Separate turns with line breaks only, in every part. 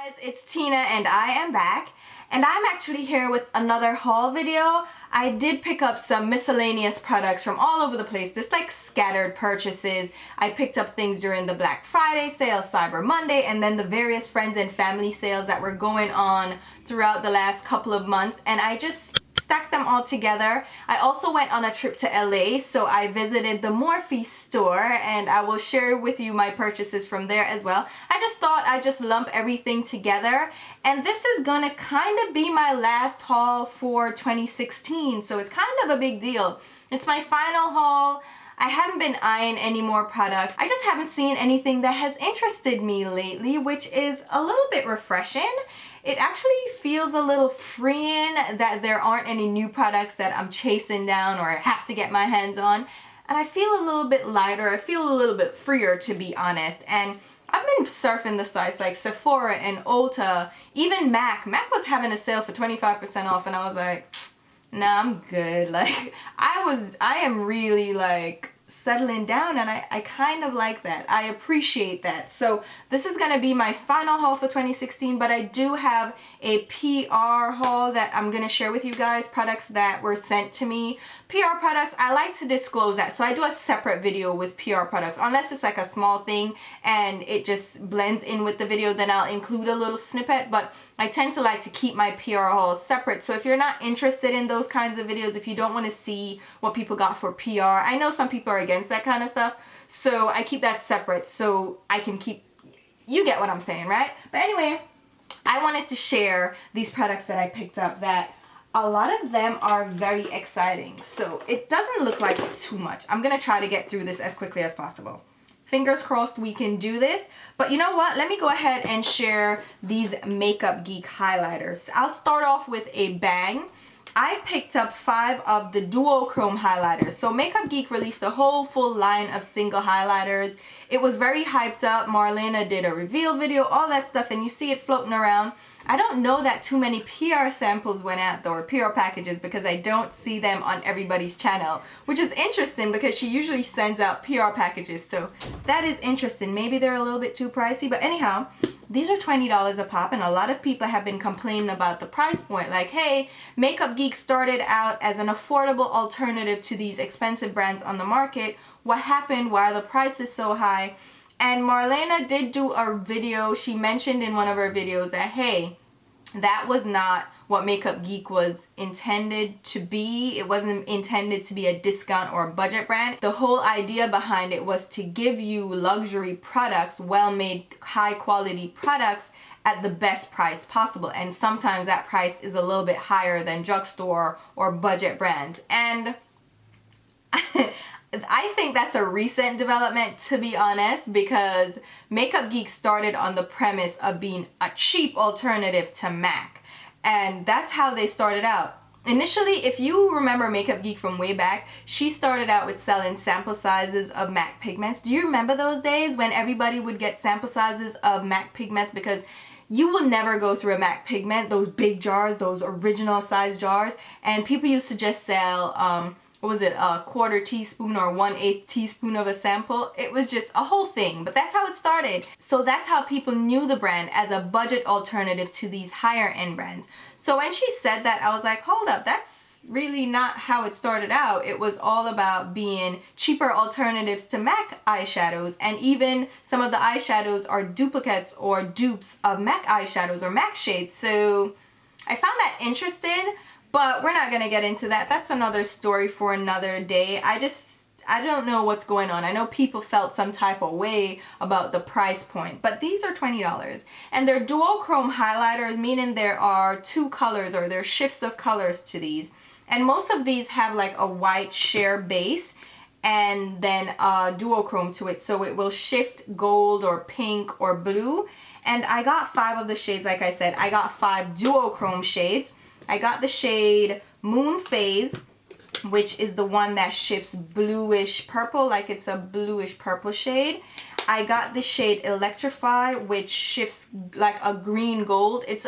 Guys, it's Tina and I am back, and I'm actually here with another haul video. I did pick up some miscellaneous products from all over the place, just like scattered purchases. I picked up things during the Black Friday sale, Cyber Monday, and then the various friends and family sales that were going on throughout the last couple of months, and I just stacked them all together. I also went on a trip to LA, so I visited the Morphe store, and I will share with you my purchases from there as well. I just thought I'd just lump everything together, and this is gonna kind of be my last haul for 2016, so it's kind of a big deal. It's my final haul. I haven't been eyeing any more products. I just haven't seen anything that has interested me lately, which is a little bit refreshing. It actually feels a little freeing that there aren't any new products that I'm chasing down or have to get my hands on. And I feel a little bit lighter. I feel a little bit freer, to be honest. And I've been surfing the sites like SEPHORA and ULTA, even MAC. MAC was having a sale for 25% off, and I was like, nah, I'm good. Like, I am really like settling down, and I kind of like that. I appreciate that. So this is gonna be my final haul for 2016, but I do have a PR haul that I'm gonna share with you guys, products that were sent to me. PR products, I like to disclose that, so I do a separate video with PR products. Unless it's like a small thing and it just blends in with the video, then I'll include a little snippet, but I tend to like to keep my PR hauls separate. So if you're not interested in those kinds of videos, if you don't want to see what people got for PR, I know some people are against that kind of stuff, so I keep that separate so I can keep, you get what I'm saying, right? But anyway, I wanted to share these products that I picked up that a lot of them are very exciting. So it doesn't look like too much. I'm gonna try to get through this as quickly as possible. Fingers crossed we can do this. But you know what? Let me go ahead and share these Makeup Geek highlighters. I'll start off with a bang. I picked up 5 of the duochrome highlighters. So Makeup Geek released a whole full line of single highlighters. It was very hyped up. Marlena did a reveal video, all that stuff, and you see it floating around. I don't know that too many PR samples went out though, or PR packages, because I don't see them on everybody's channel, which is interesting because she usually sends out PR packages, so that is interesting. Maybe they're a little bit too pricey, but anyhow, these are $20 a pop, and a lot of people have been complaining about the price point. Like, hey, Makeup Geek started out as an affordable alternative to these expensive brands on the market. What happened? Why are the prices so high? And Marlena did do a video. She mentioned in one of her videos that, hey, that was not what Makeup Geek was intended to be. It wasn't intended to be a discount or a budget brand. The whole idea behind it was to give you luxury products, well-made, high-quality products at the best price possible. And sometimes that price is a little bit higher than drugstore or budget brands. And I think that's a recent development, to be honest, because Makeup Geek started on the premise of being a cheap alternative to MAC. And that's how they started out. Initially, if you remember Makeup Geek from way back, she started out with selling sample sizes of MAC pigments. Do you remember those days when everybody would get sample sizes of MAC pigments? Because you will never go through a MAC pigment, those big jars, those original size jars, and people used to just sell what was it, a 1/4 teaspoon or 1/8 teaspoon of a sample. It was just a whole thing, but that's how it started. So that's how people knew the brand, as a budget alternative to these higher end brands. So when she said that, I was like, hold up, that's really not how it started out. It was all about being cheaper alternatives to MAC eyeshadows, and even some of the eyeshadows are duplicates or dupes of MAC eyeshadows or MAC shades. So I found that interesting. But we're not going to get into that. That's another story for another day. I don't know what's going on. I know people felt some type of way about the price point, but these are $20. And they're duochrome highlighters, meaning there are 2 colors, or there are shifts of colors to these. And most of these have like a white sheer base and then a duochrome to it. So it will shift gold or pink or blue. And I got 5 of the shades, like I said. I got 5 duochrome shades. I got the shade Moon Phase, which is the one that shifts bluish purple, like it's a bluish purple shade. I got the shade Electrify, which shifts like a green gold. It's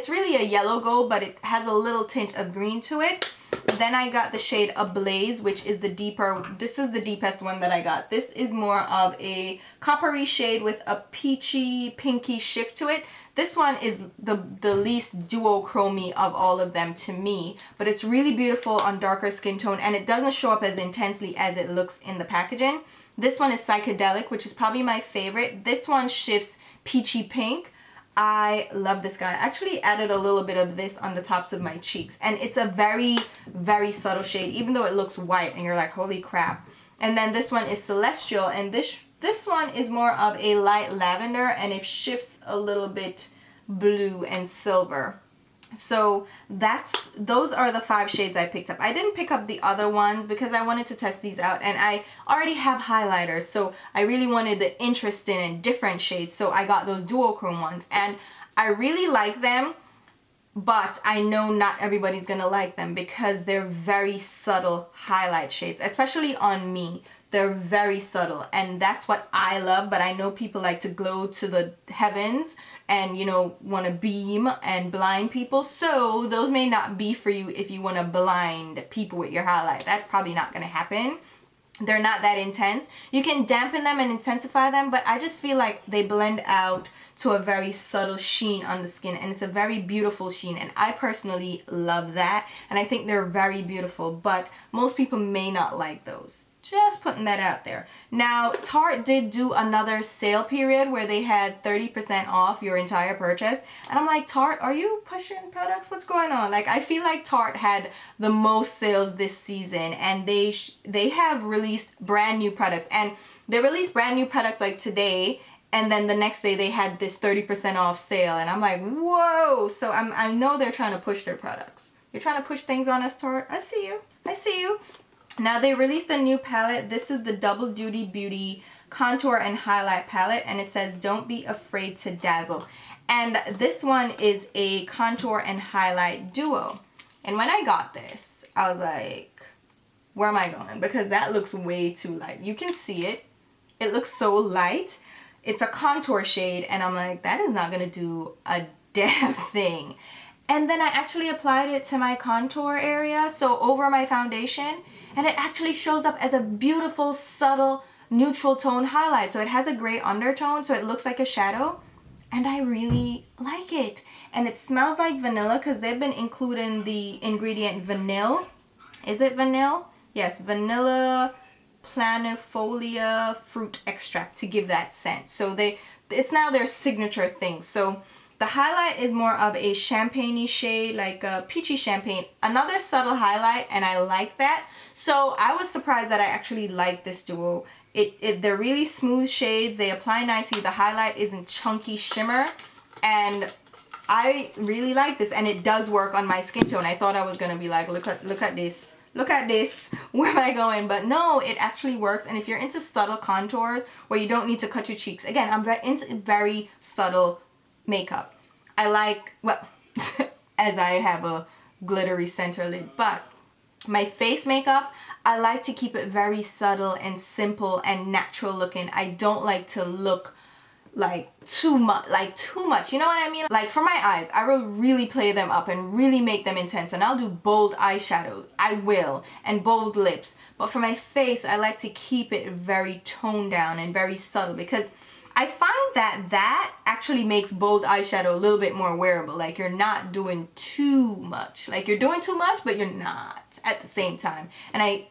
really a yellow gold, but it has a little tint of green to it. Then I got the shade Ablaze, which is the deeper, this is the deepest one that I got. This is more of a coppery shade with a peachy, pinky shift to it. This one is the least duochromy of all of them to me, but it's really beautiful on darker skin tone, and it doesn't show up as intensely as it looks in the packaging. This one is Psychedelic, which is probably my favorite. This one shifts peachy pink. I love this guy. I actually added a little bit of this on the tops of my cheeks, and it's a very, very subtle shade, even though it looks white and you're like, holy crap. And then this one is Celestial, and this one is more of a light lavender, and it shifts a little bit blue and silver. So those are the 5 shades I picked up. I didn't pick up the other ones because I wanted to test these out, and I already have highlighters, so I really wanted the interesting and different shades, so I got those duochrome ones, and I really like them, but I know not everybody's gonna like them because they're very subtle highlight shades, especially on me. They're very subtle, and that's what I love, but I know people like to glow to the heavens and, you know, want to beam and blind people, so those may not be for you if you want to blind people with your highlight. That's probably not going to happen. They're not that intense. You can dampen them and intensify them, but I just feel like they blend out to a very subtle sheen on the skin, and it's a very beautiful sheen, and I personally love that, and I think they're very beautiful, but most people may not like those. Just putting that out there. Now, Tarte did do another sale period where they had 30% off your entire purchase. And I'm like, Tarte, are you pushing products? What's going on? Like, I feel like Tarte had the most sales this season, and they have released brand new products. And they released brand new products like today, and then the next day they had this 30% off sale. And I'm like, whoa. So I know they're trying to push their products. You're trying to push things on us, Tarte. I see you. I see you. Now they released a new palette. This is the Double Duty Beauty Contour and Highlight Palette, and it says, don't be afraid to dazzle. And this one is a contour and highlight duo. And when I got this, I was like, where am I going? Because that looks way too light. You can see it. It looks so light. It's a contour shade, and I'm like, that is not going to do a damn thing. And then I actually applied it to my contour area, so over my foundation, and it actually shows up as a beautiful, subtle, neutral tone highlight. So it has a gray undertone, so it looks like a shadow, and I really like it. And it smells like vanilla because they've been including the ingredient vanilla. Is it vanilla? Yes, vanilla planifolia fruit extract to give that scent. So it's now their signature thing. So the highlight is more of a champagne-y shade, like a peachy champagne. Another subtle highlight, and I like that. So I was surprised that I actually like this duo. They're really smooth shades. They apply nicely. The highlight isn't chunky shimmer, and I really like this, and it does work on my skin tone. I thought I was gonna be like, look at this. Look at this, where am I going? But no, it actually works. And if you're into subtle contours where you don't need to cut your cheeks, again, I'm into very subtle makeup. I like, well, as I have a glittery center lid, but my face makeup, I like to keep it very subtle and simple and natural looking. I don't like to look like too much, you know what I mean? Like for my eyes, I will really play them up and really make them intense, and I'll do bold eyeshadow, I will, and bold lips. But for my face, I like to keep it very toned down and very subtle, because I find that actually makes bold eyeshadow a little bit more wearable. Like you're not doing too much. Like you're doing too much, but you're not at the same time. And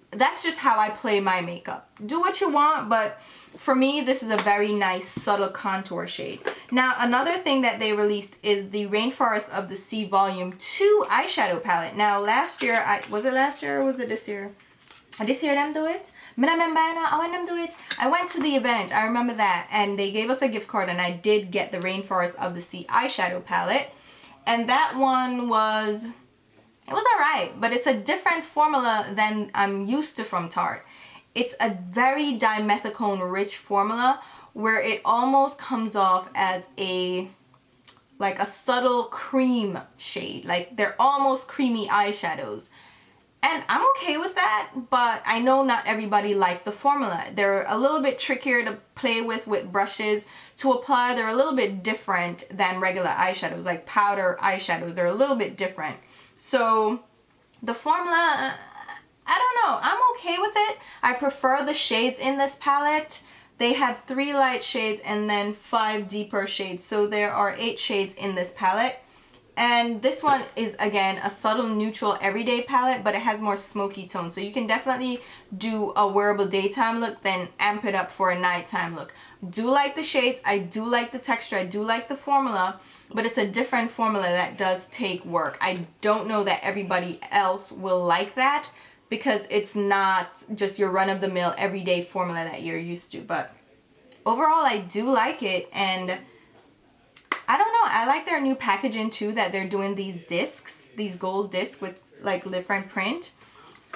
that's just how I play my makeup. Do what you want, but for me, this is a very nice subtle contour shade. Now, another thing that they released is the Rainforest of the Sea Volume 2 eyeshadow palette. Now, last year, was it last year or was it this year? This year them do it? I want them do it. I went to the event, I remember that, and they gave us a gift card, and I did get the Rainforest of the Sea eyeshadow palette. And that one was, it was alright, but it's a different formula than I'm used to from Tarte. It's a very dimethicone rich formula where it almost comes off as like a subtle cream shade. Like they're almost creamy eyeshadows. And I'm okay with that, but I know not everybody liked the formula. They're a little bit trickier to play with brushes. To apply, they're a little bit different than regular eyeshadows, like powder eyeshadows. They're a little bit different. So The formula, I don't know. I'm okay with it. I prefer the shades in this palette. They have 3 light shades and then 5 deeper shades. So there are 8 shades in this palette. And this one is, again, a subtle neutral everyday palette, but it has more smoky tones. So you can definitely do a wearable daytime look, then amp it up for a nighttime look. Do like the shades. I do like the texture. I do like the formula, but it's a different formula that does take work. I don't know that everybody else will like that because it's not just your run-of-the-mill everyday formula that you're used to. But overall, I do like it, and I don't know, I like their new packaging too, that they're doing these discs, these gold discs with like different print.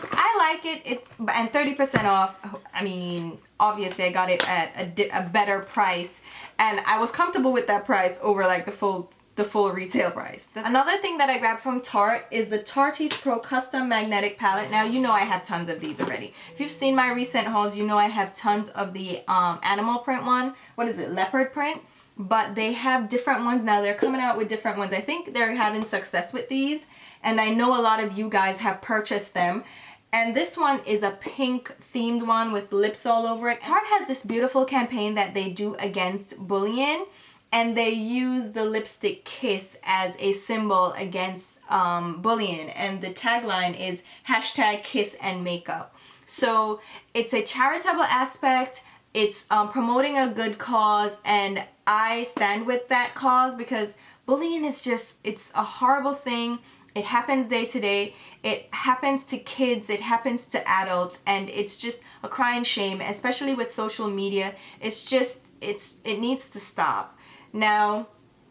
I like it. It's, and 30% off. I mean, obviously I got it at a better price, and I was comfortable with that price over like the full retail price. Another thing that I grabbed from Tarte is the Tarte Pro Custom Magnetic Palette. Now, you know I have tons of these already. If you've seen my recent hauls, you know I have tons of the animal print one. What is it? Leopard print. But they have different ones now. They're coming out with different ones. I think they're having success with these, and I know a lot of you guys have purchased them. And this one is a pink themed one with lips all over it. Tarte has this beautiful campaign that they do against bullying, and they use the lipstick kiss as a symbol against bullying, and the tagline is #KissAndMakeup. So it's a charitable aspect. It's promoting a good cause, and I stand with that cause because bullying is just, it's a horrible thing. It happens day to day. It happens to kids. It happens to adults, and it's just a crying shame, especially with social media. It's just, it needs to stop. Now,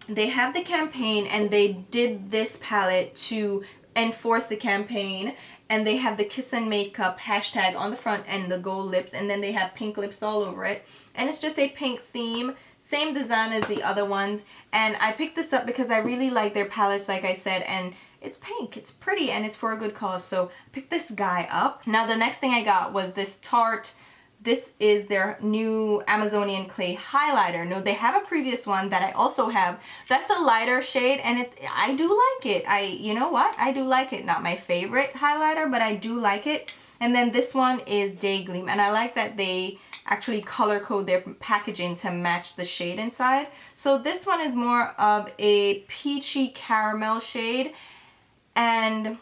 they have the campaign, and they did this palette to enforce the campaign, and they have the Kiss and Makeup hashtag on the front and the gold lips, and then they have pink lips all over it, and it's just a pink theme, same design as the other ones. And I picked this up because I really like their palettes, like I said, and it's pink, it's pretty, and it's for a good cause, so I picked this guy up. Now the next thing I got was this Tarte. This is their new Amazonian Clay highlighter. No, they have a previous one that I also have. That's a lighter shade, and I do like it. You know what? I do like it. Not my favorite highlighter, but I do like it. And then this one is Day Gleam, and I like that they actually color code their packaging to match the shade inside. So this one is more of a peachy caramel shade, and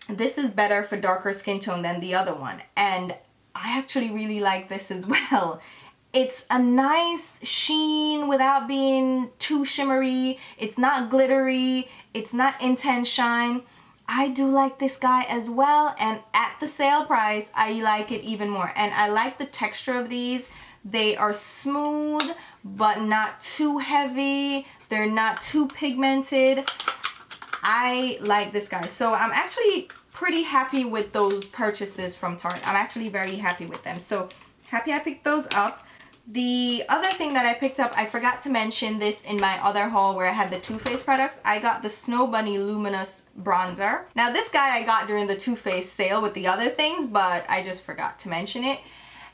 this is better for darker skin tone than the other one. And I actually really like this as well. It's a nice sheen without being too shimmery. It's not glittery. It's not intense shine. I do like this guy as well, and at the sale price, I like it even more. And I like the texture of these. They are smooth, but not too heavy. They're not too pigmented. I like this guy. So I'm actually pretty happy with those purchases from Tarte. I'm actually very happy with them. So happy I picked those up. The other thing that I picked up, I forgot to mention this in my other haul where I had the Too Faced products. I got the Snow Bunny Luminous Bronzer. Now this guy I got during the Too Faced sale with the other things, but I just forgot to mention it.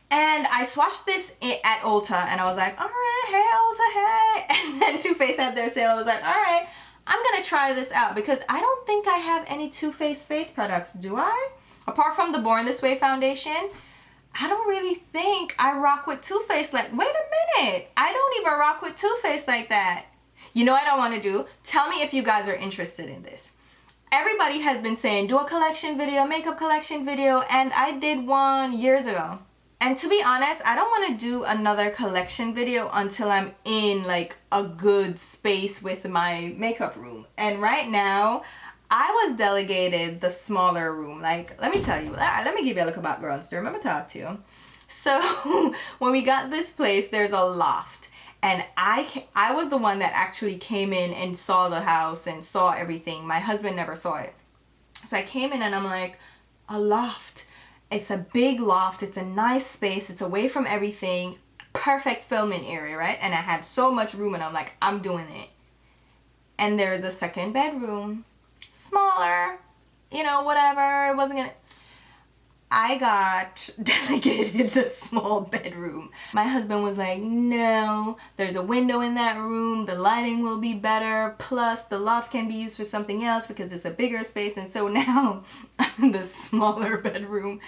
And I swatched this at Ulta, and I was like, alright, hey Ulta, hey. And then Too Faced had their sale. I was like, alright, I'm gonna try this out because I don't think I have any Too Faced face products, do I? Apart from the Born This Way foundation, I don't really think I rock with Too Faced like, wait a minute, I don't even rock with Too Faced like that. You know what I want to do? Tell me if you guys are interested in this. Everybody has been saying, do a collection video, makeup collection video, and I did one years ago. And to be honest, I don't want to do another collection video until I'm in like a good space with my makeup room. And right now, I was delegated the smaller room. Like, let me tell you, let me give you a look about girl story. Remember talk to you. So when we got this place, there's a loft. And I was the one that actually came in and saw the house and saw everything. My husband never saw it. So I came in and I'm like, a loft. It's a big loft. It's a nice space. It's away from everything. Perfect filming area, right? And I had so much room and I'm like, I'm doing it. And there's a second bedroom. Smaller, you know, whatever. It wasn't gonna... I got delegated the small bedroom. My husband was like, no, there's a window in that room, the lighting will be better, plus the loft can be used for something else because it's a bigger space. And so now I'm in the smaller bedroom,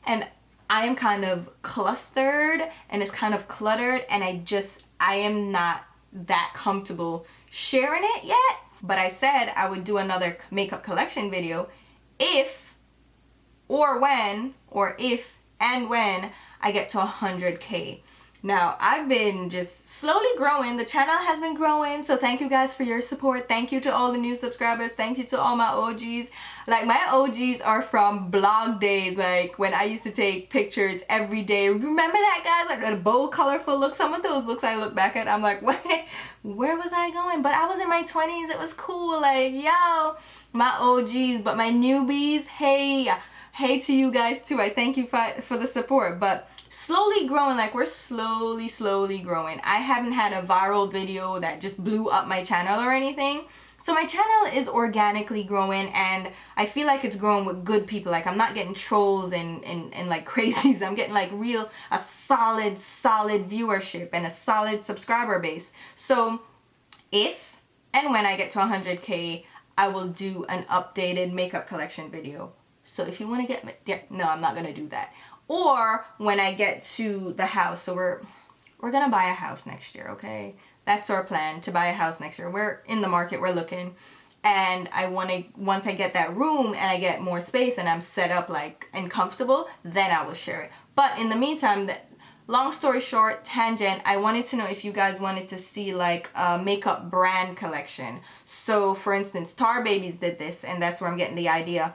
and I am kind of clustered and it's kind of cluttered, and I am not that comfortable sharing it yet. But I said I would do another makeup collection video if and when I get to 100K. Now, I've been just slowly growing. The channel has been growing, so thank you guys for your support. Thank you to all the new subscribers. Thank you to all my OGs. Like, my OGs are from blog days, like when I used to take pictures every day. Remember that, guys? Like the bold, colorful look. Some of those looks I look back at, I'm like, wait, where was I going? But I was in my 20s. It was cool. Like, yo, my OGs. But my newbies, hey to you guys too. I thank you for the support. But slowly growing, like we're slowly growing. I haven't had a viral video that just blew up my channel or anything. So my channel is organically growing, and I feel like it's growing with good people. Like, I'm not getting trolls and like crazies. I'm getting like a solid viewership and a solid subscriber base. So if and when I get to 100K, I will do an updated makeup collection video. So if you want to get me, yeah, no, I'm not gonna do that. Or when I get to the house. So we're gonna buy a house next year, okay? That's our plan, to buy a house next year. We're in the market, we're looking. And I want to, once I get that room and I get more space and I'm set up like and comfortable, then I will share it. But in the meantime, long story short, tangent, I wanted to know if you guys wanted to see like a makeup brand collection. So for instance, Tar Babies did this, and that's where I'm getting the idea.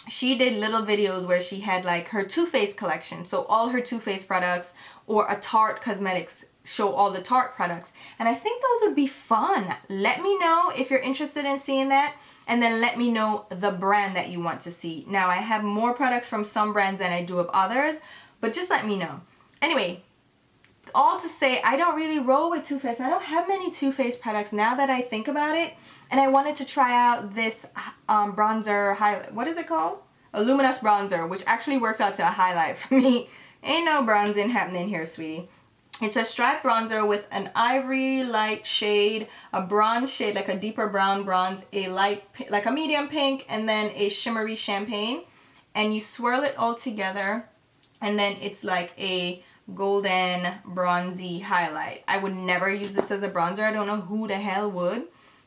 She did little videos where she had like her Too Faced collection. So all her Too Faced products, or a Tarte Cosmetics, show all the Tarte products. And I think those would be fun. Let me know if you're interested in seeing that. And then let me know the brand that you want to see. Now, I have more products from some brands than I do of others, but just let me know. Anyway, all to say, I don't really roll with Too Faced. I don't have many Too Faced products now that I think about it. And I wanted to try out this bronzer highlight. What is it called? A luminous bronzer, which actually works out to a highlight for me. Ain't no bronzing happening here, sweetie. It's a striped bronzer with an ivory light shade, a bronze shade, like a deeper brown bronze, a light, like a medium pink, and then a shimmery champagne. And you swirl it all together, and then it's like a golden bronzy highlight. I would never use this as a bronzer. I don't know who the hell would,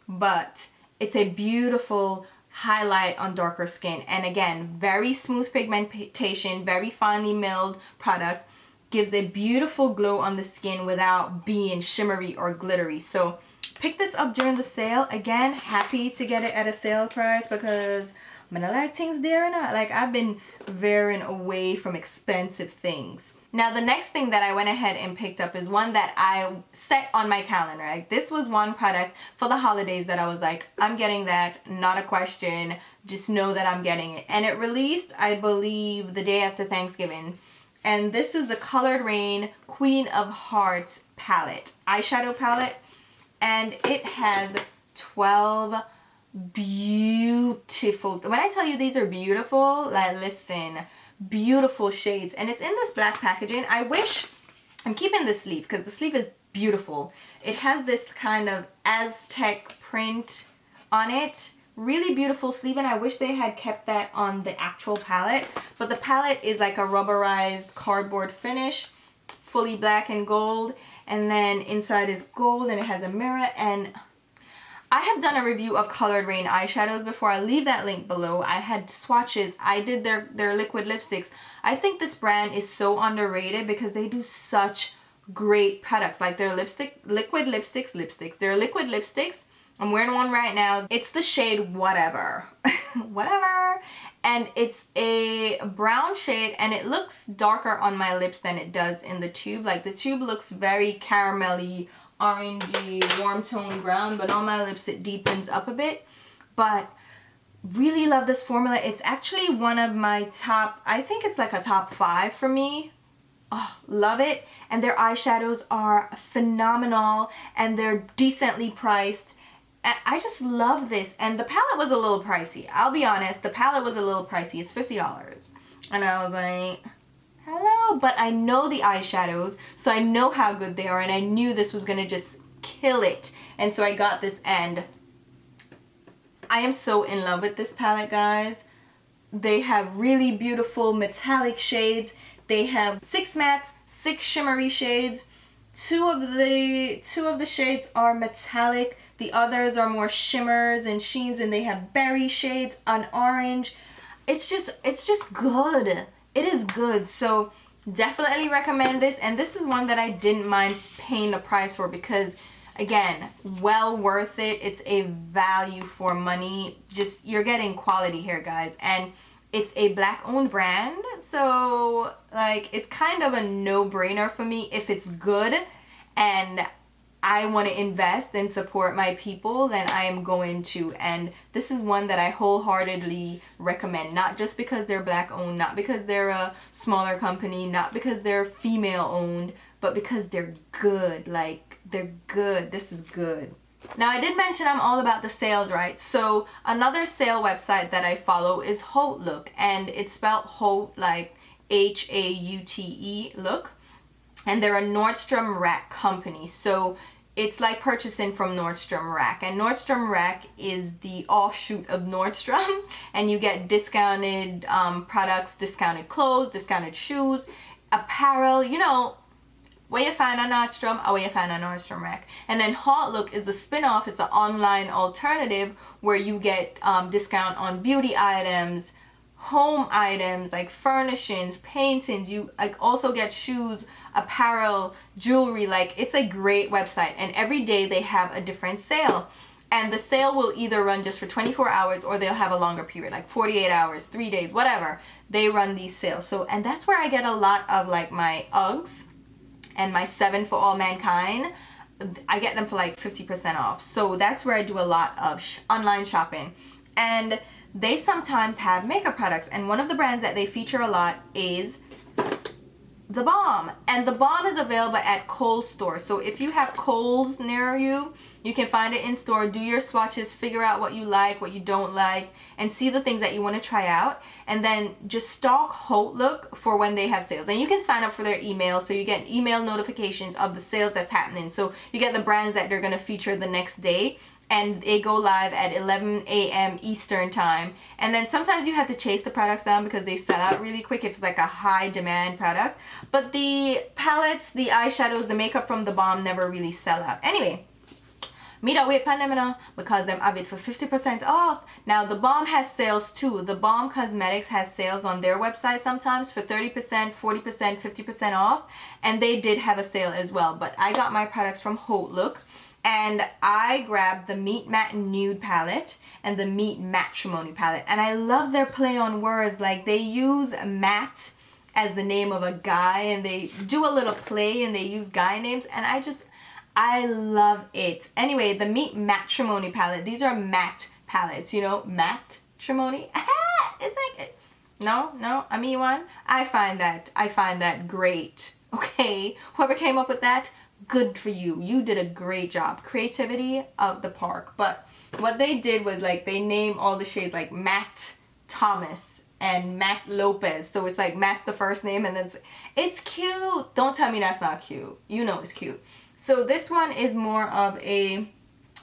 but it's a beautiful highlight on darker skin. And again, very smooth pigmentation, very finely milled product. Gives a beautiful glow on the skin without being shimmery or glittery. So pick this up during the sale. Again, happy to get it at a sale price because I'm gonna like things there or not. Like, I've been veering away from expensive things. Now, the next thing that I went ahead and picked up is one that I set on my calendar. Like, this was one product for the holidays that I was like, I'm getting that, not a question. Just know that I'm getting it. And it released, I believe, the day after Thanksgiving. And this is the Colored Raine Queen of Hearts palette, eyeshadow palette. And it has 12 beautiful, when I tell you these are beautiful, like, listen, beautiful shades. And it's in this black packaging. I wish, I'm keeping the sleeve because the sleeve is beautiful. It has this kind of Aztec print on it. Really beautiful sleeve, and I wish they had kept that on the actual palette. But the palette is like a rubberized cardboard finish, fully black and gold, and then inside is gold, and it has a mirror. And I have done a review of Colored Raine eyeshadows before. I'll leave that link below. I had swatches. I did their liquid lipsticks. I think this brand is so underrated because they do such great products. Like their liquid lipsticks. Their liquid lipsticks. I'm wearing one right now. It's the shade Whatever. Whatever. And it's a brown shade, and it looks darker on my lips than it does in the tube. Like, the tube looks very caramelly, orangey, warm tone brown, but on my lips it deepens up a bit. But really love this formula. It's actually one of my top, I think it's like a top 5 for me. Oh, love it. And their eyeshadows are phenomenal, and they're decently priced. I just love this. And the palette was a little pricey. I'll be honest, the palette was a little pricey. It's $50. And I was like, hello, but I know the eyeshadows, so I know how good they are, and I knew this was gonna just kill it. And so I got this, and I am so in love with this palette, guys. They have really beautiful metallic shades. They have 6 mattes, 6 shimmery shades. Two of the shades are metallic. The others are more shimmers and sheens, and they have berry shades, an orange. It's just good. It is good. So definitely recommend this. And this is one that I didn't mind paying the price for because, again, well worth it. It's a value for money. Just, you're getting quality here, guys. And it's a black owned brand, so like it's kind of a no-brainer for me. If it's good and I want to invest and support my people, then I am going to. And this is one that I wholeheartedly recommend, not just because they're black owned, not because they're a smaller company, not because they're female owned, but because they're good. Like, they're good. This is good. Now, I did mention I'm all about the sales, right? So another sale website that I follow is HAUTELOOK, and it's spelled Haute like H-A-U-T-E look. And they're a Nordstrom Rack company. So it's like purchasing from Nordstrom Rack. And Nordstrom Rack is the offshoot of Nordstrom. And you get discounted products, discounted clothes, discounted shoes, apparel, you know, where you find a Nordstrom or where you find a Nordstrom Rack. And then HAUTELOOK is a spin-off. It's an online alternative where you get discount on beauty items, home items like furnishings, paintings. You like also get shoes, apparel, jewelry. Like, it's a great website, and every day they have a different sale. And the sale will either run just for 24 hours or they'll have a longer period, like 48 hours, 3 days, whatever. They run these sales. So, and that's where I get a lot of like my Uggs and my 7 for All Mankind. I get them for like 50% off. So that's where I do a lot of online shopping. And they sometimes have makeup products. And one of the brands that they feature a lot is theBalm. And theBalm is available at Kohl's stores. So if you have Kohl's near you, you can find it in store, do your swatches, figure out what you like, what you don't like, and see the things that you want to try out. And then just stalk HAUTELOOK for when they have sales. And you can sign up for their email, so you get email notifications of the sales that's happening. So you get the brands that they're going to feature the next day. And they go live at 11 a.m. Eastern time. And then sometimes you have to chase the products down because they sell out really quick if it's like a high demand product. But the palettes, the eyeshadows, the makeup from theBalm never really sell out. Anyway, me don't wait for them now because them have it for 50% off. Now theBalm has sales too. theBalm Cosmetics has sales on their website sometimes for 30%, 40%, 50% off. And they did have a sale as well. But I got my products from HAUTELOOK. And I grabbed the Meet Matte Nude palette and the Meet Matrimony palette. And I love their play on words. Like, they use matte as the name of a guy, and they do a little play and they use guy names. And I love it. Anyway, the Meet Matrimony palette. These are matte palettes, you know, matrimony. It's like, no, I mean one. I find that great. Okay, whoever came up with that, good for you. You did a great job. Creativity of the park. But what they did was, like, they name all the shades like Matt Thomas and Matt Lopez. So it's like Matt's the first name, and then it's cute. Don't tell me that's not cute. You know it's cute. So this one is more of a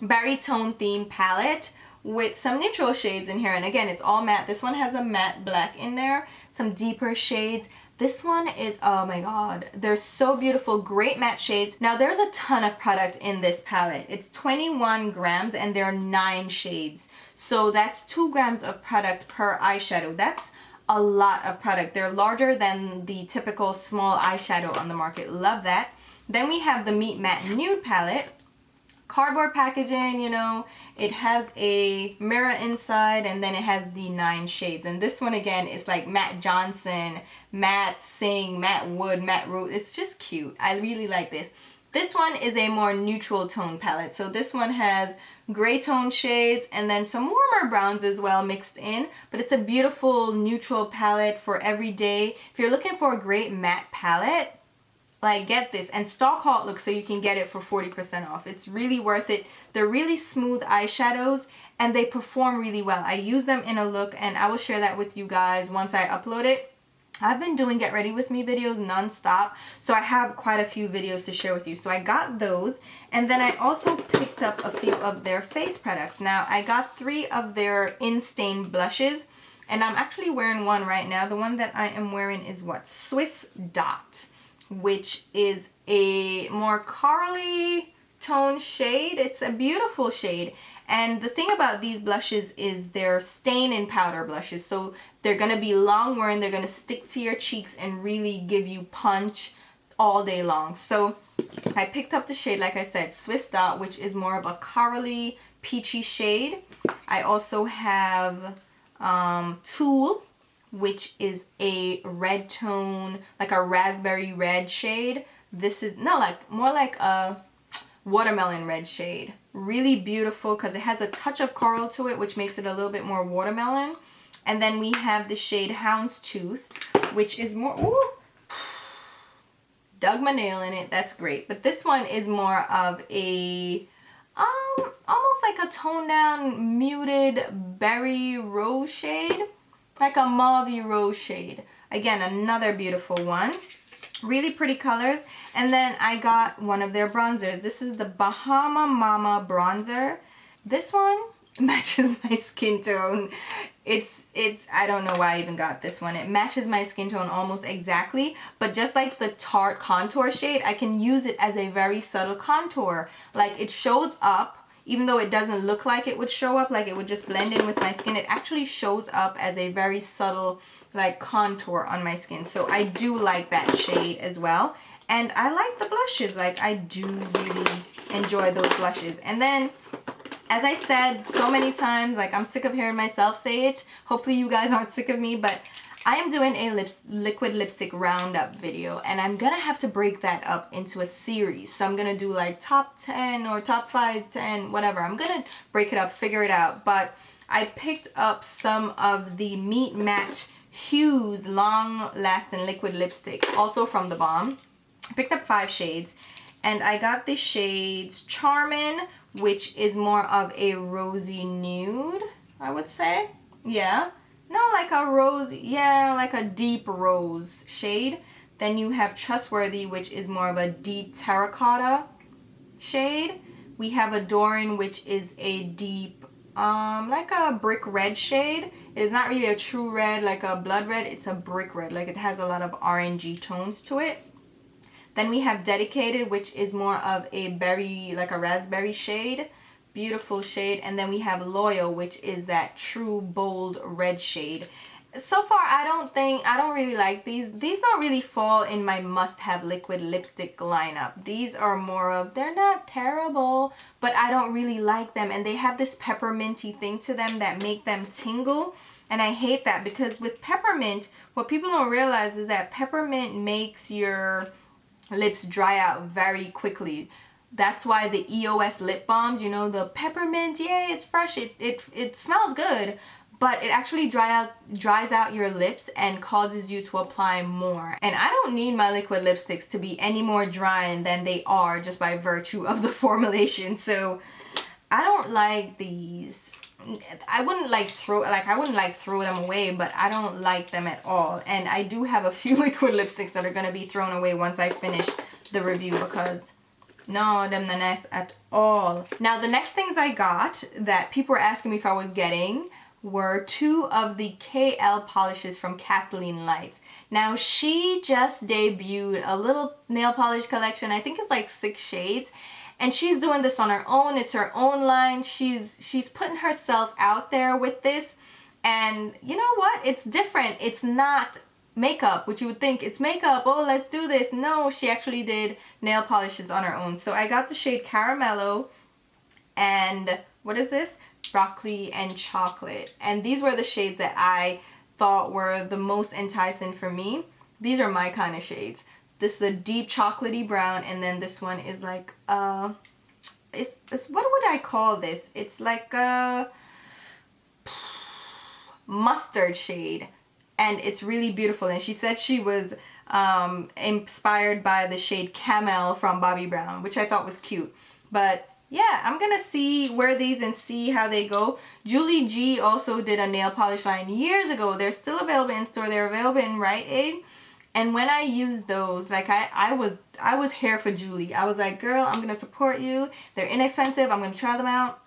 baritone themed palette with some neutral shades in here. And again, it's all matte. This one has a matte black in there, some deeper shades. This one is, oh my god, they're so beautiful. Great matte shades. Now, there's a ton of product in this palette. It's 21 grams and there are 9 shades. So that's 2 grams of product per eyeshadow. That's a lot of product. They're larger than the typical small eyeshadow on the market. Love that. Then we have the Meet Matte Nude palette. Cardboard packaging, you know, it has a mirror inside, and then it has the 9 shades. And this one again is like Matt Johnson, Matt Singh, Matt Wood, Matt Root. It's just cute. I really like this. This one is a more neutral tone palette. So this one has gray tone shades and then some warmer browns as well mixed in. But it's a beautiful neutral palette for every day. If you're looking for a great matte palette, like, get this and stalk HAUTELOOK so you can get it for 40% off. It's really worth it. They're really smooth eyeshadows and they perform really well. I use them in a look and I will share that with you guys once I upload it. I've been doing get ready with me videos non-stop, so I have quite a few videos to share with you. So I got those, and then I also picked up a few of their face products. Now I got 3 of their Instain blushes, and I'm actually wearing one right now. The one that I am wearing is what? Swiss Dot, which is a more corally tone shade. It's a beautiful shade. And the thing about these blushes is they're stain in powder blushes. So they're going to be long wearing. They're going to stick to your cheeks and really give you punch all day long. So I picked up the shade, like I said, Swiss Dot, which is more of a corally peachy shade. I also have Toile, which is a red tone, like a raspberry red shade. This is, no, like more like a watermelon red shade. Really beautiful because it has a touch of coral to it, which makes it a little bit more watermelon. And then we have the shade Houndstooth, which is more, ooh, dug my nail in it. That's great. But this one is more of a almost like a toned down muted berry rose shade, like a mauve rose shade. Again, another beautiful one. Really pretty colors. And then I got one of their bronzers. This is the Bahama Mama bronzer. This one matches my skin tone. It's I don't know why I even got this one. It matches my skin tone almost exactly, but just like the Tarte contour shade, I can use it as a very subtle contour. Like it shows up, even though it doesn't look like it would show up, like it would just blend in with my skin, it actually shows up as a very subtle like contour on my skin. So I do like that shade as well. And I like the blushes. Like I do really enjoy those blushes. And then, as I said so many times, like I'm sick of hearing myself say it. Hopefully you guys aren't sick of me, but I am doing a liquid lipstick roundup video, and I'm gonna have to break that up into a series. So I'm gonna do like top 10 or top 5, 10, whatever. I'm gonna break it up, figure it out. But I picked up some of the Meet Match Hues long lasting liquid lipstick, also from theBalm. I picked up 5 shades, and I got the shades Charmin, which is more of a rosy nude, I would say. Yeah. No, like a rose, yeah, like a deep rose shade. Then you have Trustworthy, which is more of a deep terracotta shade. We have Adoring, which is a deep, like a brick red shade. It's not really a true red, like a blood red. It's a brick red, like it has a lot of orangey tones to it. Then we have Dedicated, which is more of a berry, like a raspberry shade. Beautiful shade. And then we have Loyal, which is that true bold red shade. So far, I don't really like these. These don't really fall in my must-have liquid lipstick lineup. These are more of, they're not terrible, but I don't really like them. And they have this pepperminty thing to them that make them tingle. And I hate that, because with peppermint, what people don't realize is that peppermint makes your lips dry out very quickly. That's why the EOS lip balms, you know, the peppermint, yay, it's fresh, it smells good, but it actually dries out your lips and causes you to apply more. And I don't need my liquid lipsticks to be any more drying than they are just by virtue of the formulation. So I don't like these. I wouldn't like throw them away, but I don't like them at all. And I do have a few liquid lipsticks that are going to be thrown away once I finish the review, because no, them not nice at all. Now the next things I got that people were asking me if I was getting were 2 of the KL polishes from Kathleen Lights. Now she just debuted a little nail polish collection. I think it's like 6 shades. And she's doing this on her own. It's her own line. She's putting herself out there with this. And you know what? It's different. It's not makeup, which you would think it's makeup. Oh, let's do this. No, she actually did nail polishes on her own. So I got the shade Caramello and what is this? Broccoli and Chocolate. And these were the shades that I thought were the most enticing for me. These are my kind of shades. This is a deep chocolatey brown, and then this one is like it's what would I call this? It's like a mustard shade, and it's really beautiful. And she said she was inspired by the shade Camel from Bobbi Brown, which I thought was cute. But yeah, I'm gonna wear these and see how they go. Julie G also did a nail polish line years ago. They're still available in store. They're available in Rite Aid. And when I used those, like I was here for Julie. I was like, girl, I'm gonna support you. They're inexpensive. I'm gonna try them out.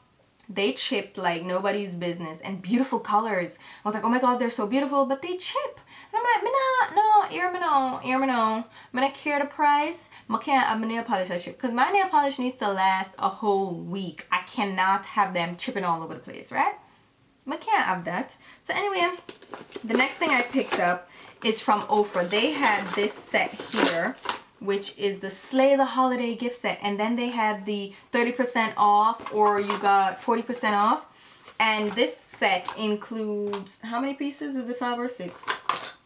They chipped like nobody's business, and beautiful colors. I was like, oh my god, they're so beautiful, but they chip. And I'm like, me no. When I care the price, I can't have my nail polish that chip, because my nail polish needs to last a whole week. I cannot have them chipping all over the place, right? I can't have that. So anyway, the next thing I picked up is from Ofra. They had this set here, which is the Slay the Holiday gift set, and then they had the 30% off, or you got 40% off. And this set includes, how many pieces? Is it 5 or 6?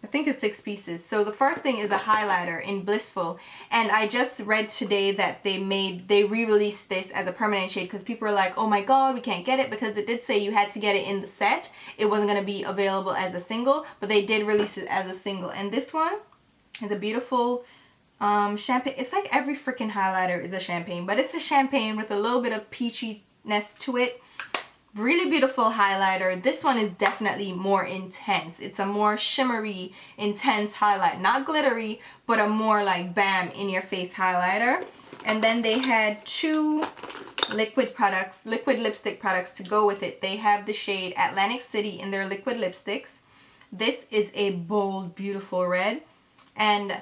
I think it's 6 pieces. So the first thing is a highlighter in Blissful, and I just read today that they re-released this as a permanent shade, because people are like, oh my god, we can't get it, because it did say you had to get it in the set. It wasn't going to be available as a single, but they did release it as a single. And this one is a beautiful champagne. It's like every freaking highlighter is a champagne, but it's a champagne with a little bit of peachiness to it. Really beautiful highlighter. This one is definitely more intense. It's a more shimmery, intense highlight. Not glittery, but a more like bam, in your face highlighter. And then they had 2 liquid lipstick products to go with it. They have the shade Atlantic City in their liquid lipsticks. This is a bold, beautiful red. And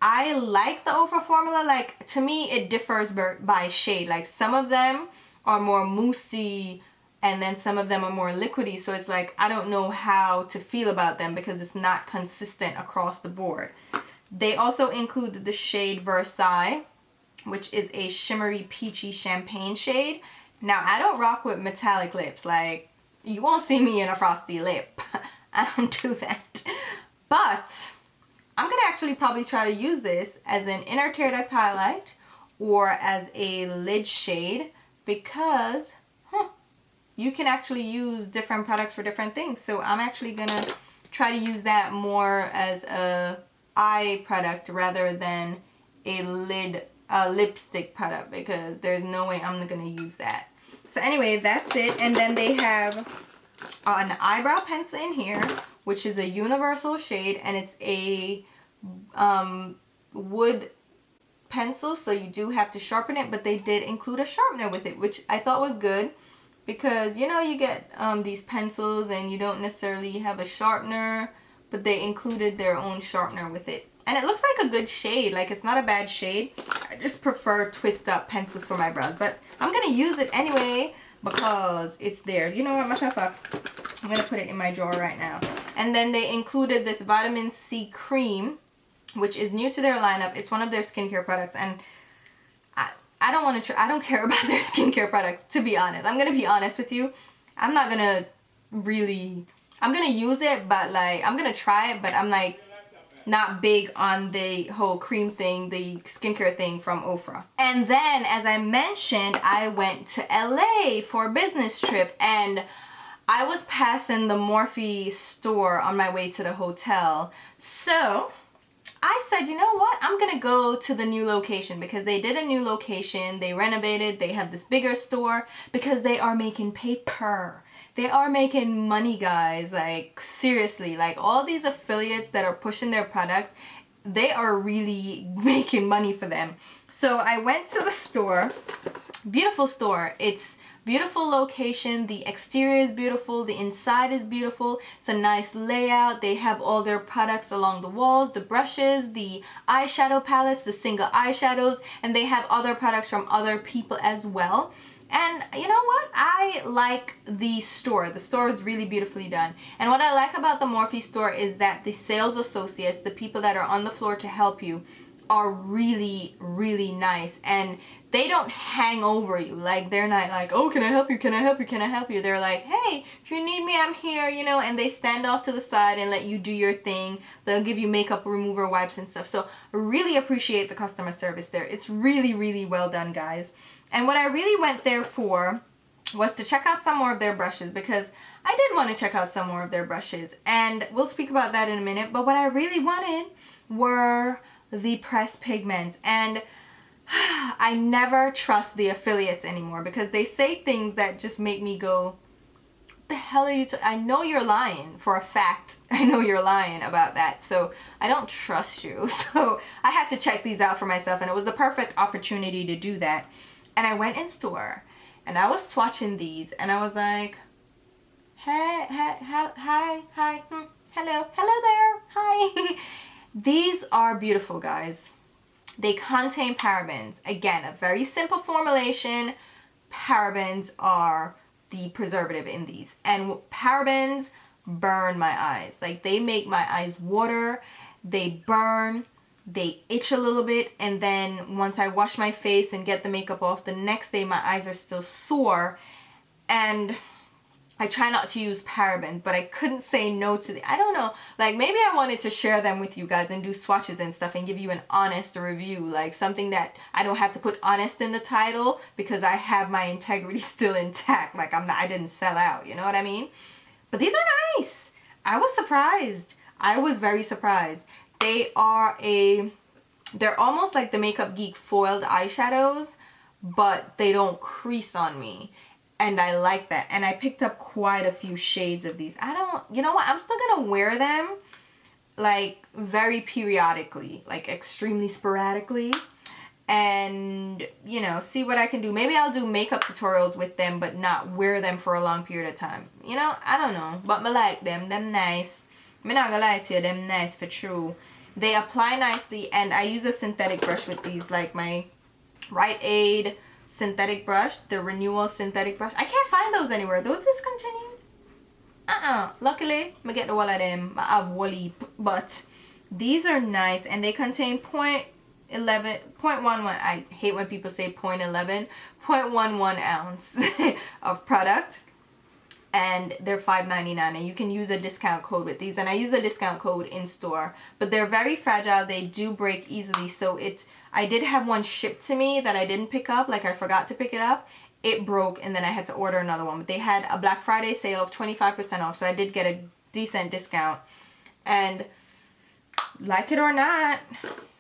I like the Ofra formula. Like, to me, it differs by shade. Like, some of them are more moussey, and then some of them are more liquidy. So it's like, I don't know how to feel about them, because it's not consistent across the board. They also included the shade Versailles, which is a shimmery, peachy champagne shade. Now, I don't rock with metallic lips. Like, you won't see me in a frosty lip. I don't do that. But I'm gonna actually probably try to use this as an inner tear duct highlight or as a lid shade, because you can actually use different products for different things. So I'm actually gonna try to use that more as a eye product rather than a lipstick product, because there's no way I'm gonna use that. So anyway, that's it. And then they have an eyebrow pencil in here, which is a universal shade, and it's a wood pencil, so you do have to sharpen it, but they did include a sharpener with it, which I thought was good, because you know, you get these pencils and you don't necessarily have a sharpener, but they included their own sharpener with it. And it looks like a good shade. Like, it's not a bad shade. I just prefer twist up pencils for my brows, but I'm gonna use it anyway because it's there. You know what, myself, I'm gonna put it in my drawer right now. And then they included this vitamin C cream, which is new to their lineup. It's one of their skincare products, and I don't want to try. I don't care about their skincare products, to be honest. I'm gonna be honest with you. I'm not gonna really. I'm gonna use it, but like, I'm gonna try it, but I'm like not big on the whole cream thing, the skincare thing from Ofra. And then, as I mentioned, I went to LA for a business trip, and I was passing the Morphe store on my way to the hotel. So I said, you know what? I'm gonna go to the new location, because they did a new location. They renovated. They have this bigger store, because they are making paper. They are making money, guys. Like, seriously, like all these affiliates that are pushing their products, they are really making money for them. So I went to the store. Beautiful store. It's beautiful location. The exterior is beautiful. The inside is beautiful. It's a nice layout. They have all their products along the walls, the brushes, the eyeshadow palettes, the single eyeshadows, and they have other products from other people as well. And you know what? I like the store. The store is really beautifully done. And what I like about the Morphe store is that the sales associates, the people that are on the floor to help you, are really, really nice. And they don't hang over you. Like, they're not like, oh, can I help you? Can I help you? Can I help you? They're like, hey, if you need me, I'm here, you know, and they stand off to the side and let you do your thing. They'll give you makeup remover wipes and stuff. So I really appreciate the customer service there. It's really, really well done, guys. And what I really went there for was to check out some more of their brushes, because I did want to check out some more of their brushes, and we'll speak about that in a minute. But what I really wanted were the pressed pigments. And I never trust the affiliates anymore because they say things that just make me go, what the hell are you I know you're lying for a fact. I know you're lying about that. So I don't trust you. So I had to check these out for myself, and it was the perfect opportunity to do that. And I went in store and I was swatching these and I was like, hey, hi, hello there, hi. These are beautiful, guys. They contain parabens. Again, a very simple formulation. Parabens are the preservative in these. And parabens burn my eyes. Like, they make my eyes water. They burn. They itch a little bit. And then once I wash my face and get the makeup off, the next day my eyes are still sore. And I try not to use parabens, but I couldn't say no to the, I don't know, like maybe I wanted to share them with you guys and do swatches and stuff and give you an honest review, like something that I don't have to put honest in the title because I have my integrity still intact, like I didn't sell out, you know what I mean? But these are nice. I was surprised. I was very surprised. They're almost like the Makeup Geek foiled eyeshadows, but they don't crease on me. And I like that. And I picked up quite a few shades of these. You know what? I'm still gonna wear them like very periodically, like extremely sporadically. And, you know, see what I can do. Maybe I'll do makeup tutorials with them, but not wear them for a long period of time. You know, I don't know. But I like them. Them nice. I'm not gonna lie to you. Them nice for true. They apply nicely. And I use a synthetic brush with these, like my Rite Aid synthetic brush, the Renewal synthetic brush. I can't find those anywhere. Those discontinued? Luckily, I get the one of them. I have Wally, but these are nice, and they contain 0.11 I hate when people say 0.11, 0.11 ounce of product, and they're $5.99, and you can use a discount code with these, and I use the discount code in store. But they're very fragile. They do break easily, so I did have one shipped to me that I didn't pick up, like I forgot to pick it up. It broke, and then I had to order another one. But they had a Black Friday sale of 25% off, so I did get a decent discount. And like it or not,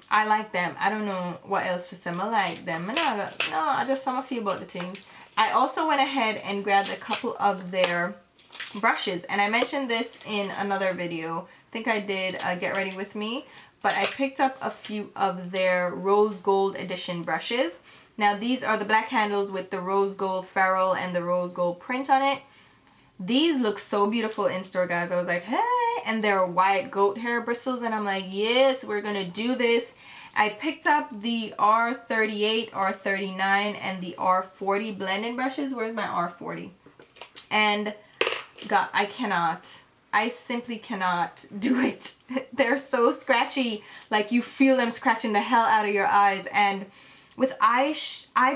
I like them. I don't know what else to say. I like them. I just how I feel about the things. I also went ahead and grabbed a couple of their brushes, and I mentioned this in another video. I think I did Get Ready With Me. But I picked up a few of their Rose Gold Edition brushes. Now these are the black handles with the rose gold ferrule and the rose gold print on it. These look so beautiful in store, guys. I was like, hey, and they're white goat hair bristles, and I'm like, yes, we're gonna do this. I picked up the R38, R39, and the R40 blending brushes. Where's my R40? And God, I simply cannot do it. They're so scratchy. Like, you feel them scratching the hell out of your eyes. And with eye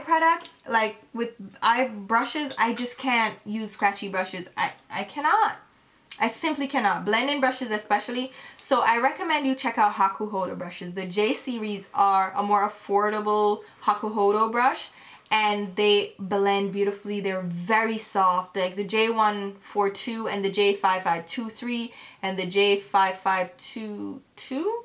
products, like with eye brushes, I just can't use scratchy brushes. I cannot. I simply cannot. Blending brushes especially. So I recommend you check out Hakuhodo brushes. The J series are a more affordable Hakuhodo brush, and they blend beautifully. They're very soft, like the J142 and the J5523 and the J5522.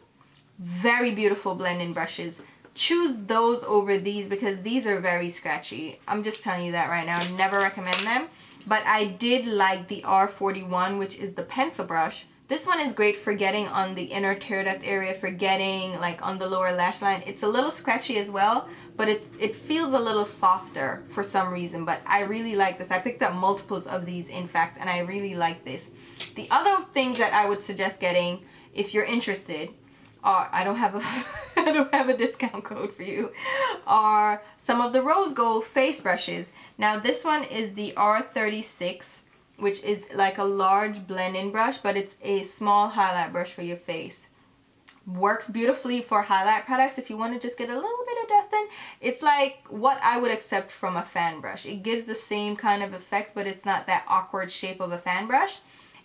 Very beautiful blending brushes. Choose those over these because these are very scratchy. I'm just telling you that right now. Never recommend them. But I did like the R41, which is the pencil brush. This one is great for getting on the inner tear duct area, for getting like on the lower lash line. It's a little scratchy as well, but it feels a little softer for some reason. But I really like this. I picked up multiples of these, in fact, and I really like this. The other things that I would suggest getting, if you're interested, I don't have a discount code for you, are some of the rose gold face brushes. Now this one is the R36, which is like a large blending brush, but it's a small highlight brush for your face. Works beautifully for highlight products if you want to just get a little bit of dusting. It's like what I would accept from a fan brush. It gives the same kind of effect, but it's not that awkward shape of a fan brush.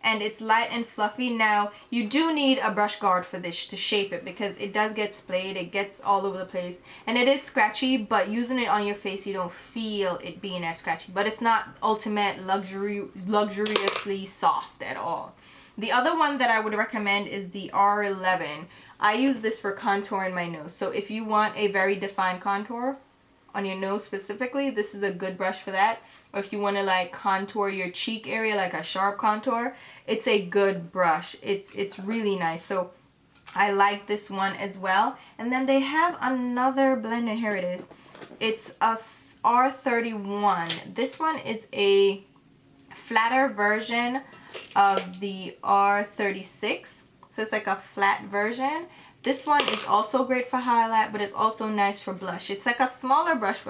And it's light and fluffy. Now, you do need a brush guard for this to shape it because it does get splayed. It gets all over the place. And it is scratchy, but using it on your face, you don't feel it being as scratchy. But it's not ultimate luxuriously soft at all. The other one that I would recommend is the R11. I use this for contouring my nose. So if you want a very defined contour on your nose specifically, this is a good brush for that. Or if you want to like contour your cheek area, like a sharp contour, it's a good brush. It's really nice. So I like this one as well. And then they have another blend, and here it is. It's a R31. This one is a flatter version of the R36. So it's like a flat version. This one is also great for highlight, but it's also nice for blush. It's like a smaller blush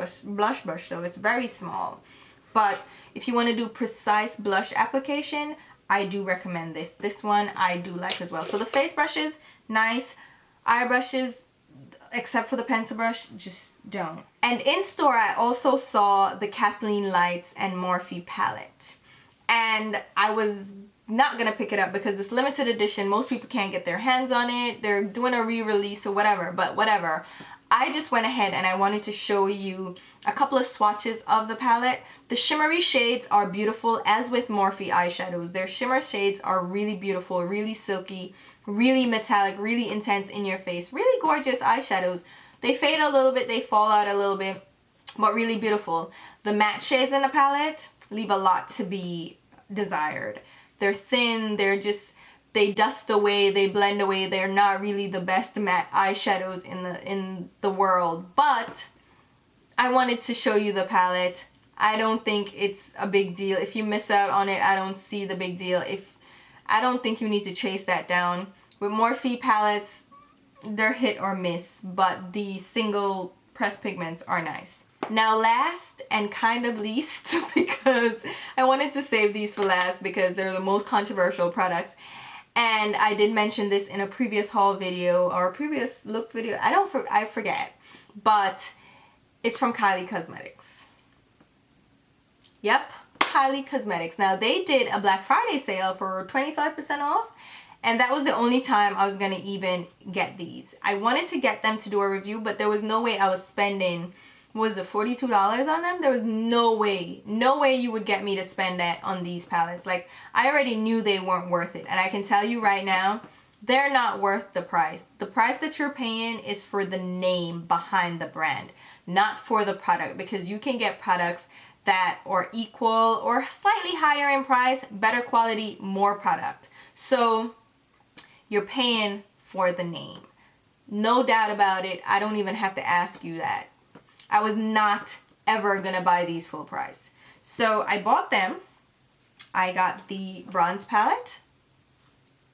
brush though. It's very small. But if you want to do precise blush application, I do recommend this. This one I do like as well. So the face brushes, nice. Eye brushes, except for the pencil brush, just don't. And in store, I also saw the Kathleen Lights and Morphe palette. And I was not gonna pick it up because it's limited edition. Most people can't get their hands on it. They're doing a re-release or whatever, but whatever. I just went ahead and I wanted to show you a couple of swatches of the palette. The shimmery shades are beautiful, as with Morphe eyeshadows. Their shimmer shades are really beautiful, really silky, really metallic, really intense in your face. Really gorgeous eyeshadows. They fade a little bit, they fall out a little bit, but really beautiful. The matte shades in the palette leave a lot to be desired. They're thin, they dust away, they blend away. They're not really the best matte eyeshadows in the world, but I wanted to show you the palette. I don't think it's a big deal. If you miss out on it, I don't see the big deal. I don't think you need to chase that down. With Morphe palettes, they're hit or miss, but the single press pigments are nice. Now last and kind of least, because I wanted to save these for last because they're the most controversial products, and I did mention this in a previous haul video or a previous look video. I forget, but it's from Kylie Cosmetics. Yep, Kylie Cosmetics. Now they did a Black Friday sale for 25% off, and that was the only time I was gonna even get these. I wanted to get them to do a review, but there was no way I was spending, was it $42 on them? There was no way you would get me to spend that on these palettes. Like, I already knew they weren't worth it, and I can tell you right now, they're not worth the price. The price that you're paying is for the name behind the brand, not for the product, because you can get products that are equal or slightly higher in price, better quality, more product. So you're paying for the name. No doubt about it. I don't even have to ask you that. I was not ever gonna buy these full price. So I bought them. I got the bronze palette,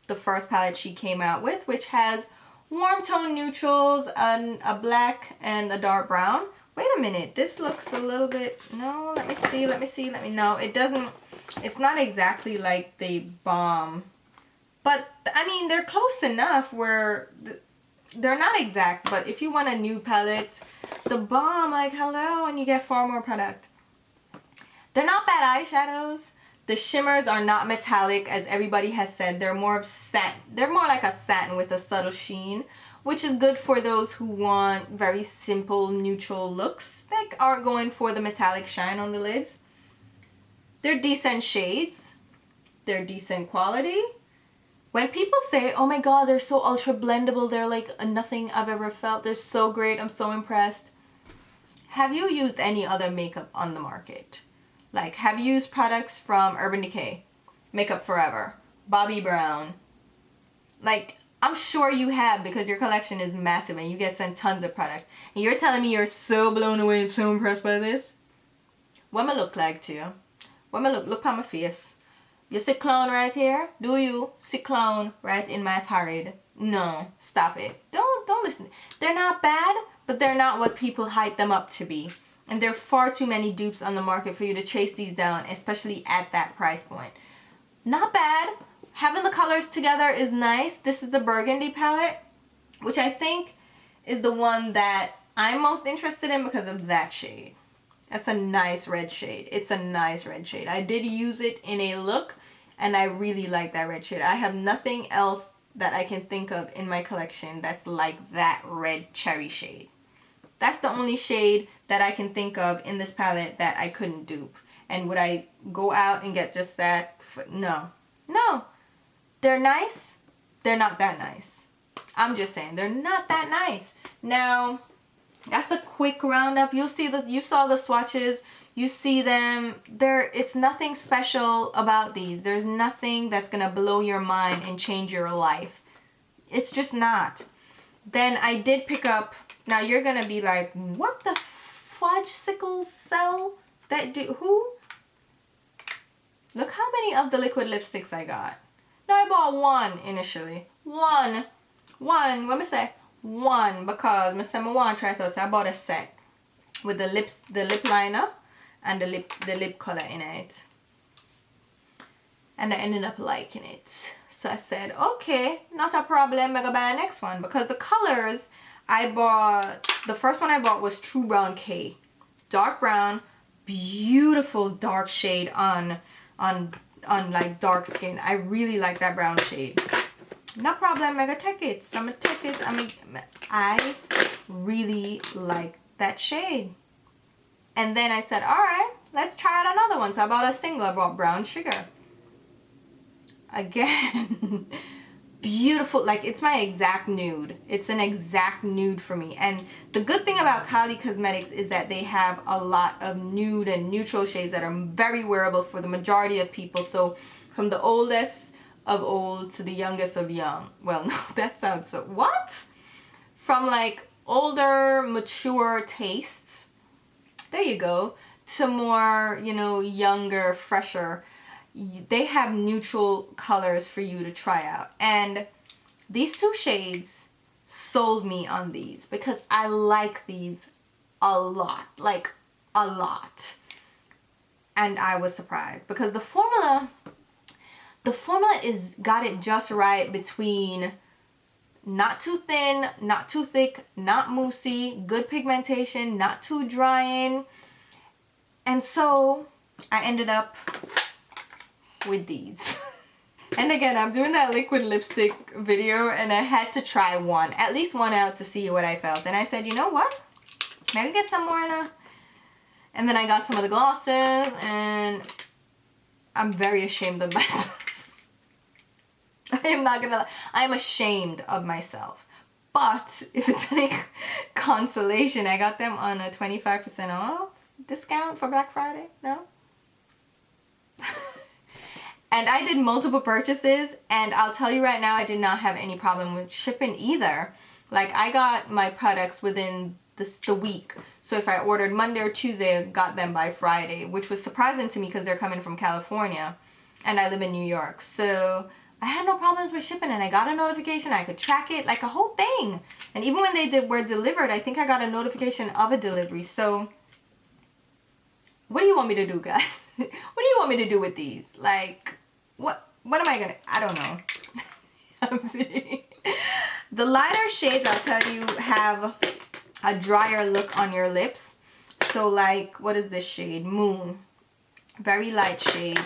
the first palette she came out with, which has warm tone neutrals, a black and a dark brown. Wait a minute, this looks a little bit, no, let me know. It doesn't, it's not exactly like the Balm, but I mean, they're close enough where they're not exact, but if you want a nude palette, the Balm, like, hello, and you get far more product. They're not bad eyeshadows. The shimmers are not metallic, as everybody has said. They're more of satin. They're more like a satin with a subtle sheen, which is good for those who want very simple, neutral looks that aren't going for the metallic shine on the lids. They're decent shades. They're decent quality. When people say, oh my god, they're so ultra blendable, they're like nothing I've ever felt, they're so great, I'm so impressed. Have you used any other makeup on the market? Like, have you used products from Urban Decay, Makeup Forever, Bobbi Brown? Like, I'm sure you have, because your collection is massive and you get sent tons of product. And you're telling me you're so blown away and so impressed by this? What am I look like to you? What am I look at my face? You see clown right here? Do you see clown right in my forehead? No, stop it. Don't listen. They're not bad, but they're not what people hype them up to be. And there are far too many dupes on the market for you to chase these down, especially at that price point. Not bad. Having the colors together is nice. This is the Burgundy palette, which I think is the one that I'm most interested in because of that shade. That's a nice red shade. It's a nice red shade. I did use it in a look, and I really like that red shade. I have nothing else that I can think of in my collection that's like that red cherry shade. That's the only shade that I can think of in this palette that I couldn't dupe. And would I go out and get just that? No. No. They're nice. They're not that nice. I'm just saying, they're not that nice. Now, that's a quick roundup. You saw the swatches. You see them. It's nothing special about these. There's nothing that's gonna blow your mind and change your life. It's just not. Then I did pick up, now you're gonna be like, what the fudge-sickle cell? Who? Look how many of the liquid lipsticks I got. No, I bought one initially. One, let me say one, because I said I want to try it. So I bought a set with the lip liner and the lip color in it. And I ended up liking it. So I said, okay, not a problem, I'm gonna buy the next one. Because the colors I bought, the first one I bought was True Brown K. Dark brown, beautiful dark shade on like dark skin. I really like that brown shade. No problem, I'm gonna take it. So I'm gonna take it. I really like that shade. And then I said, all right, let's try out another one. So I bought a single. I bought Brown Sugar. Again, beautiful. Like, it's my exact nude. It's an exact nude for me. And the good thing about Kylie Cosmetics is that they have a lot of nude and neutral shades that are very wearable for the majority of people. So from the oldest of old to the youngest of young. Well, no, that sounds so... What? From like older, mature tastes, there you go, to more, you know, younger, fresher. They have neutral colors for you to try out. And these two shades sold me on these because I like these a lot, like a lot. And I was surprised because the formula is got it just right between not too thin, not too thick, not moussey, good pigmentation, not too drying. And so I ended up with these. And again, I'm doing that liquid lipstick video and I had to try one, at least one out to see what I felt. And I said, you know what? Maybe get some more and then I got some of the glosses and I'm very ashamed of myself. I am not gonna lie. I am ashamed of myself. But if it's any consolation, I got them on a 25% off discount for Black Friday. No? And I did multiple purchases, and I'll tell you right now, I did not have any problem with shipping either. Like, I got my products within the week. So if I ordered Monday or Tuesday, I got them by Friday, which was surprising to me because they're coming from California and I live in New York. So I had no problems with shipping, and I got a notification. I could track it, like a whole thing. And even when they were delivered, I think I got a notification of a delivery. So what do you want me to do, guys? What do you want me to do with these? Like, what am I gonna, I don't know. I'm seeing. The lighter shades, I'll tell you, have a drier look on your lips. So like, what is this shade? Moon. Very light shade.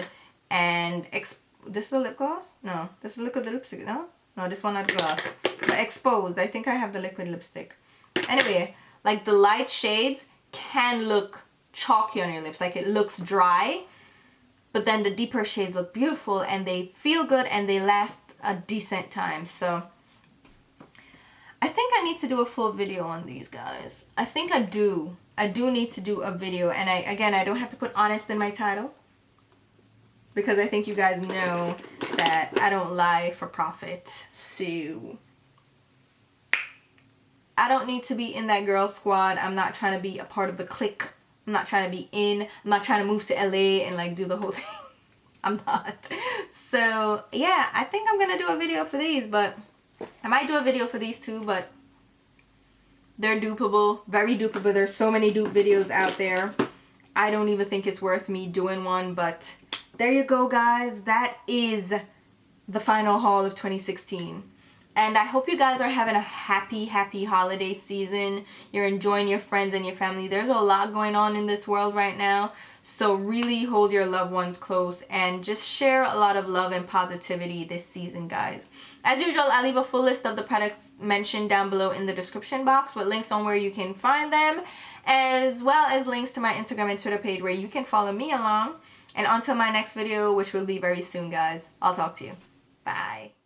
And this is the lip gloss? No, this is the liquid lipstick. No, this one not the gloss. But Exposed. I think I have the liquid lipstick. Anyway, like the light shades can look chalky on your lips. Like it looks dry. But then the deeper shades look beautiful and they feel good and they last a decent time. So I think I need to do a full video on these, guys. I think I do. I do need to do a video. And I don't have to put honest in my title, because I think you guys know that I don't lie for profit. So I don't need to be in that girl squad. I'm not trying to be a part of the clique. I'm not trying to be in. I'm not trying to move to LA and like do the whole thing. I'm not. So yeah, I think I'm gonna do a video for these, but I might do a video for these too, but they're dupeable, very dupeable. There's so many dupe videos out there. I don't even think it's worth me doing one, but there you go, guys. That is the final haul of 2016. And I hope you guys are having a happy holiday season. You're enjoying your friends and your family. There's a lot going on in this world right now. So really hold your loved ones close and just share a lot of love and positivity this season, guys. As usual, I'll leave a full list of the products mentioned down below in the description box with links on where you can find them, as well as links to my Instagram and Twitter page where you can follow me along. And until my next video, which will be very soon, guys, I'll talk to you. Bye.